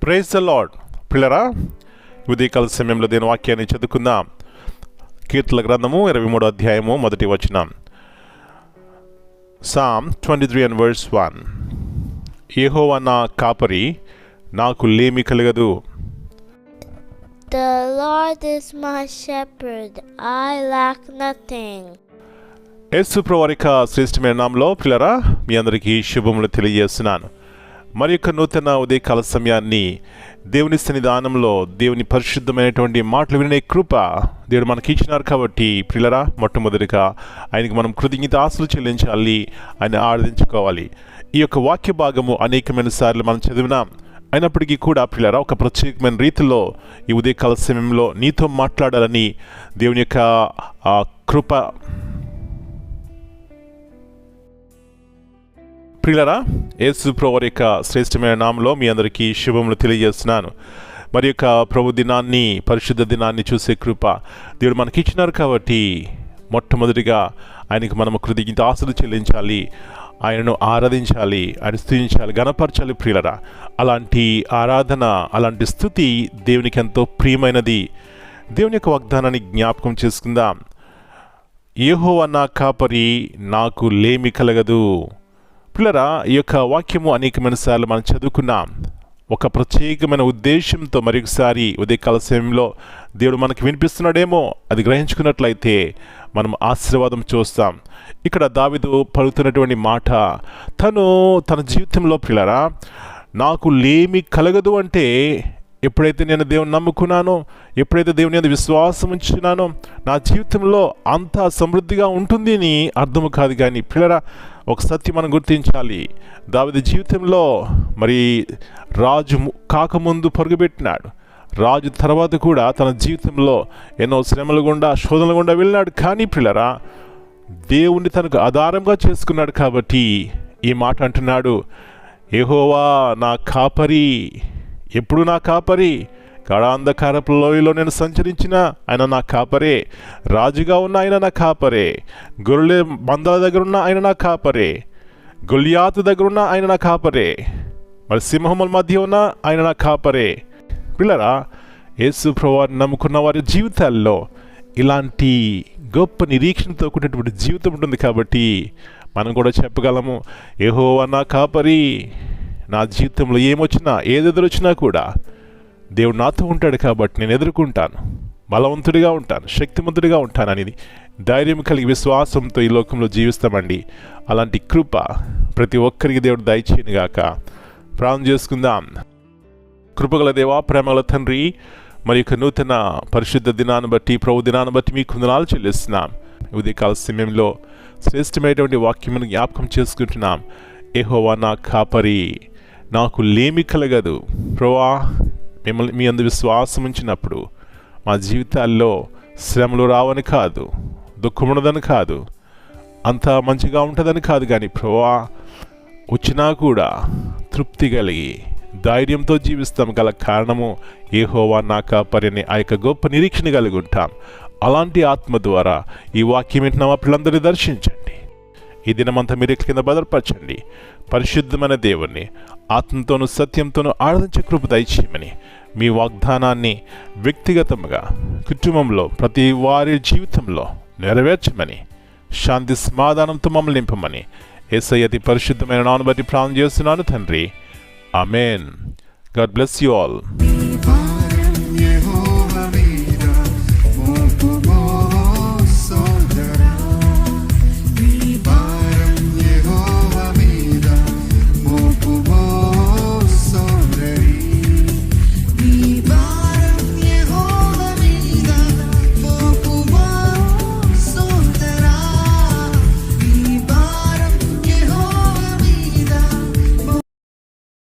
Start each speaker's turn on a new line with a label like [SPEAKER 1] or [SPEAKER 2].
[SPEAKER 1] Praise the lord. పిల్లరా, ఉదయకాల సమయంలో దేని వాక్యాన్ని చదువుకుందాం. కీర్తనల గ్రంథము 23వ అధ్యాయము 1వ వచనం. Psalm 23 and verse 1. యెహోవా నా కాపరి, నాకు లేమి కలగదు.
[SPEAKER 2] The Lord is my shepherd, I lack nothing.
[SPEAKER 1] యేసు ప్రభువారి యొక్క శ్రేష్టమైన నామములో పిల్లరా మీ అందరికీ శుభములు తెలియజేస్తున్నాను. మరి యొక్క నూతన ఉదయకాల సమయాన్ని దేవుని సన్నిధానంలో దేవుని పరిశుద్ధమైనటువంటి మాటలు వినే కృప దేవుడు మనకి ఇచ్చినారు. కాబట్టి పిల్లరా, మొట్టమొదటిగా ఆయనకి మనం కృతజ్ఞత ఆశలు చెల్లించాలి, ఆయన ఆరాధించుకోవాలి. ఈ యొక్క వాక్య భాగము అనేకమైన సార్లు మనం చదివినాం. అయినప్పటికీ కూడా పిల్లరా, ఒక ప్రత్యేకమైన రీతిలో ఈ ఉదయకాల సమయంలో నీతో మాట్లాడాలని దేవుని యొక్క కృప. ప్రియులారా, యేసు ప్రభువారి యొక్క శ్రేష్టమైన నామములో మీ అందరికీ శుభములు తెలియజేస్తున్నాను. మరి యొక్క ప్రభు దినాన్ని, పరిశుద్ధ దినాన్ని చూసే కృప దేవుడు మనకి ఇచ్చినారు. కాబట్టి మొట్టమొదటిగా ఆయనకు మనము కృతజ్ఞత ఆశలు చెల్లించాలి, ఆయనను ఆరాధించాలి, ఆయన స్తుతించాలి, గణపరచాలి. ప్రియులారా, అలాంటి ఆరాధన, అలాంటి స్తుతి దేవునికి ఎంతో ప్రియమైనది. దేవుని యొక్క వాగ్దానాన్ని జ్ఞాపకం చేసుకుందాం. యెహోవా నా కాపరి, నాకు లేమి కలగదు. పిల్లరా, ఈ యొక్క వాక్యము అనేకమైన సార్లు మనం చదువుకున్నాం. ఒక ప్రత్యేకమైన ఉద్దేశంతో మరొకసారి ఉదయకాల సమయంలో దేవుడు మనకి వినిపిస్తున్నాడేమో, అది గ్రహించుకున్నట్లయితే మనం ఆశీర్వాదం చూస్తాం. ఇక్కడ దావీదు పలుకుతున్నటువంటి మాట, తన జీవితంలో పిల్లరా నాకు లేమి కలగదు అంటే, ఎప్పుడైతే నేను దేవుని నమ్ముకున్నానో, ఎప్పుడైతే దేవుని మీద విశ్వాసం ఉంచున్నానో, నా జీవితంలో అంతా సమృద్ధిగా ఉంటుంది అని అర్థము కాదు. కానీ పిల్లరా, ఒక సత్యం మనం గుర్తించాలి. దావీదు జీవితంలో మరి రాజు కాకముందు పరుగుపెట్టినాడు. రాజు తర్వాత కూడా తన జీవితంలో ఎన్నో శ్రమల గుండా, శోధనల గుండా వెళ్ళినాడు. కానీ పిల్లరా, దేవుణ్ణి తనకు ఆధారంగా చేసుకున్నాడు. కాబట్టి ఈ మాట అంటున్నాడు, యెహోవా నా కాపరి, ఎప్పుడు నా కాపరి. గాఢాంధకారపు లోయలో నేను సంచరించిన ఆయన నా కాపరే, రాజుగా ఉన్న ఆయన నా కాపరే, గొర్రెల మందల దగ్గర ఉన్న ఆయన నా కాపరే, గొల్యాతు దగ్గర ఉన్న ఆయన నా కాపరే, మరి సింహముల మధ్య ఉన్న ఆయన నా కాపరే. పిల్లరా, యేసు ప్రభువారిని నమ్ముకున్న వారి జీవితాల్లో ఇలాంటి గొప్ప నిరీక్షణతో కూడినటువంటి జీవితం ఉంటుంది. కాబట్టి మనం కూడా చెప్పగలము, యెహోవా నా కాపరి, నా జీవితంలో ఏమొచ్చినా, ఏదెదురొచ్చినా కూడా దేవుడు నాతో ఉంటాడు. కాబట్టి నేను ఎదుర్కొంటాను, బలవంతుడిగా ఉంటాను, శక్తిమంతుడిగా ఉంటాను అనేది ధైర్యం కలిగి విశ్వాసంతో ఈ లోకంలో జీవిస్తామండి. అలాంటి కృప ప్రతి ఒక్కరికి దేవుడు దయచేయనుగాక. ప్రార్థన చేసుకుందాం. కృపగల దేవా, ప్రేమగల తండ్రి, మరి యొక్క నూతన పరిశుద్ధ దినాన్ని బట్టి, ప్రభు దినాన్ని బట్టి మీకు వందనాలు చెల్లిస్తున్నాం. ఉదయకాల సమయంలో శ్రేష్టమైనటువంటి వాక్యమును జ్ఞాపకం చేసుకుంటున్నాం. యెహోవా నా కాపరి, నాకు లేమి కలగదు. ప్రభువా, మిమ్మల్ని మీ అందు విశ్వాసం ఉంచినప్పుడు మా జీవితాల్లో శ్రమలు రావని కాదు, దుఃఖం ఉండదని కాదు, అంతా మంచిగా ఉంటుందని కాదు. కానీ ప్రభువా, వచ్చినా కూడా తృప్తి కలిగి ధైర్యంతో జీవిస్తాం. గల కారణము యెహోవా నా కాపరి అనే ఆ యొక్క గొప్ప నిరీక్షణ కలిగి ఉంటాం. అలాంటి ఆత్మ ద్వారా ఈ వాక్యం వింటున్న మా పిల్లలందరినీ దర్శించండి. ఈ దినమంతా మీరు కింద భద్రపరచండి. పరిశుద్ధమైన దేవుణ్ణి ఆత్మతోనూ సత్యంతోనూ ఆరాధించే కృప దయచేయమని, మీ వాగ్దానాన్ని వ్యక్తిగతంగా, కుటుంబంలో, ప్రతి వారి జీవితంలో నెరవేర్చమని, శాంతి సమాధానంతో మమ్మల్ని నింపమని యేసయ్య అతి పరిశుద్ధమైన నామమును బట్టి ప్రార్థన చేస్తున్నాను తండ్రి. ఆమేన్. God bless you all.